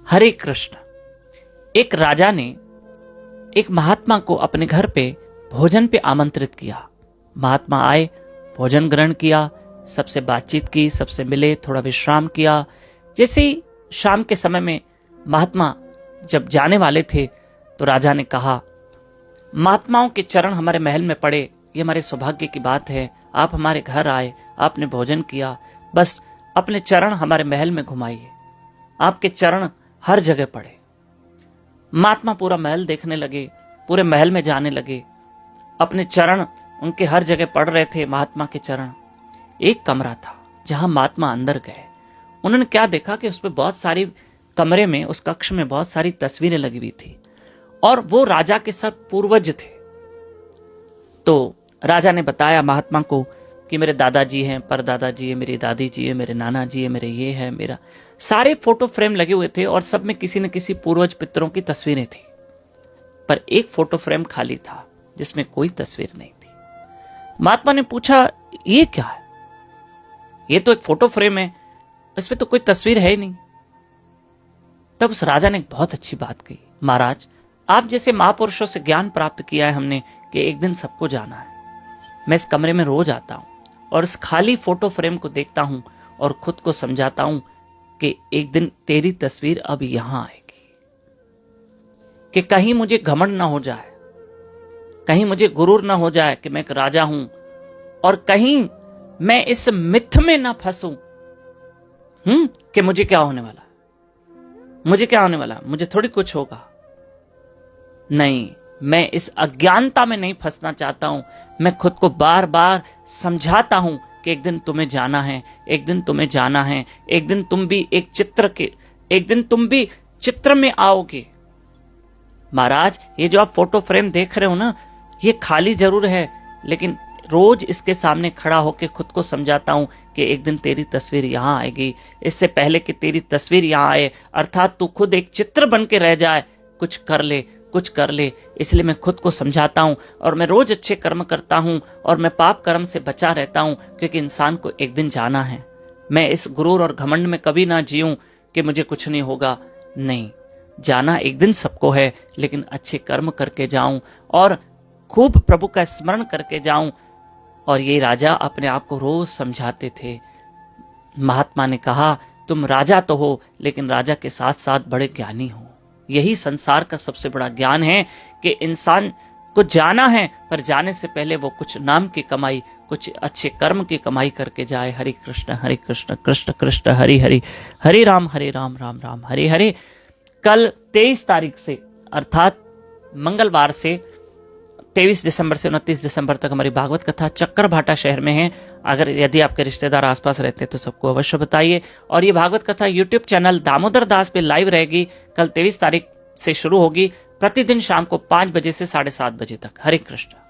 हरे कृष्ण। एक राजा ने एक महात्मा को अपने घर पे भोजन पे आमंत्रित किया। महात्मा आए, भोजन ग्रहण किया, सबसे बातचीत की, सबसे मिले, थोड़ा विश्राम किया। जैसे ही शाम के समय में महात्मा जब जाने वाले थे तो राजा ने कहा, महात्माओं के चरण हमारे महल में पड़े, ये हमारे सौभाग्य की बात है। आप हमारे घर आए, आपने भोजन किया, बस अपने चरण हमारे महल में घुमाइए। आपके चरण हर जगह पड़े। महात्मा पूरा महल देखने लगे, पूरे महल में जाने लगे। अपने चरण उनके हर जगह पड़ रहे थे, महात्मा के चरण। एक कमरा था जहां महात्मा अंदर गए। उन्होंने क्या देखा कि उसमें बहुत सारी कमरे में, उस कक्ष में बहुत सारी तस्वीरें लगी हुई थी और वो राजा के सब पूर्वज थे। तो राजा ने बताया महात्मा को कि मेरे दादाजी हैं, परदादाजी है, मेरी दादी जी है, मेरे नाना जी है, मेरे ये है, मेरा सारे फोटो फ्रेम लगे हुए थे और सब में किसी न किसी पूर्वज पितरों की तस्वीरें थी। पर एक फोटो फ्रेम खाली था जिसमें कोई तस्वीर नहीं थी। महात्मा ने पूछा, ये क्या है? ये तो एक फोटो फ्रेम है, इसमें तो कोई तस्वीर है ही नहीं। तब उस राजा ने एक बहुत अच्छी बात कही, महाराज, आप जैसे महापुरुषों से ज्ञान प्राप्त किया है हमने कि एक दिन सबको जाना है। मैं इस कमरे में रोज आता हूं और इस खाली फोटो फ्रेम को देखता हूं और खुद को समझाता हूं कि एक दिन तेरी तस्वीर अब यहां आएगी। कि कहीं मुझे घमंड ना हो जाए, कहीं मुझे गुरूर ना हो जाए कि मैं एक राजा हूं, और कहीं मैं इस मिथ में ना फंसूं कि मुझे क्या होने वाला, मुझे क्या होने वाला, मुझे थोड़ी कुछ होगा। नहीं, मैं इस अज्ञानता में नहीं फंसना चाहता हूं। मैं खुद को बार बार समझाता हूं कि एक दिन तुम्हें जाना है, एक दिन तुम्हें जाना है, एक दिन तुम भी एक दिन तुम भी चित्र में आओगे। महाराज, ये जो आप फोटो फ्रेम देख रहे हो ना, ये खाली जरूर है, लेकिन रोज इसके सामने खड़ा होकर खुद को समझाता हूं कि एक दिन तेरी तस्वीर यहां आएगी। इससे पहले कि तेरी तस्वीर यहां आए, अर्थात तू खुद एक चित्र बन के रह जाए, कुछ कर ले, कुछ कर ले। इसलिए मैं खुद को समझाता हूं और मैं रोज अच्छे कर्म करता हूं और मैं पाप कर्म से बचा रहता हूं, क्योंकि इंसान को एक दिन जाना है। मैं इस गुरूर और घमंड में कभी ना जीऊं कि मुझे कुछ नहीं होगा। नहीं, जाना एक दिन सबको है, लेकिन अच्छे कर्म करके जाऊं और खूब प्रभु का स्मरण करके जाऊं। और ये राजा अपने आप को रोज समझाते थे। महात्मा ने कहा, तुम राजा तो हो, लेकिन राजा के साथ साथ बड़े ज्ञानी हो। यही संसार का सबसे बड़ा ज्ञान है कि इंसान को जाना है, पर जाने से पहले वो कुछ नाम की कमाई, कुछ अच्छे कर्म की कमाई करके जाए। हरे कृष्ण कृष्ण कृष्ण हरि हरि, हरे राम राम राम हरे हरे। कल 23 तारीख से, अर्थात मंगलवार से 23 दिसंबर से 29 दिसंबर तक हमारी भागवत कथा चक्करभाटा शहर में है। अगर यदि आपके रिश्तेदार आसपास रहते हैं तो सबको अवश्य बताइए। और ये भागवत कथा यूट्यूब चैनल दामोदर दास पे लाइव रहेगी। कल 23 तारीख से शुरू होगी, प्रतिदिन शाम को 5 बजे से 7:30 बजे तक। हरे कृष्ण।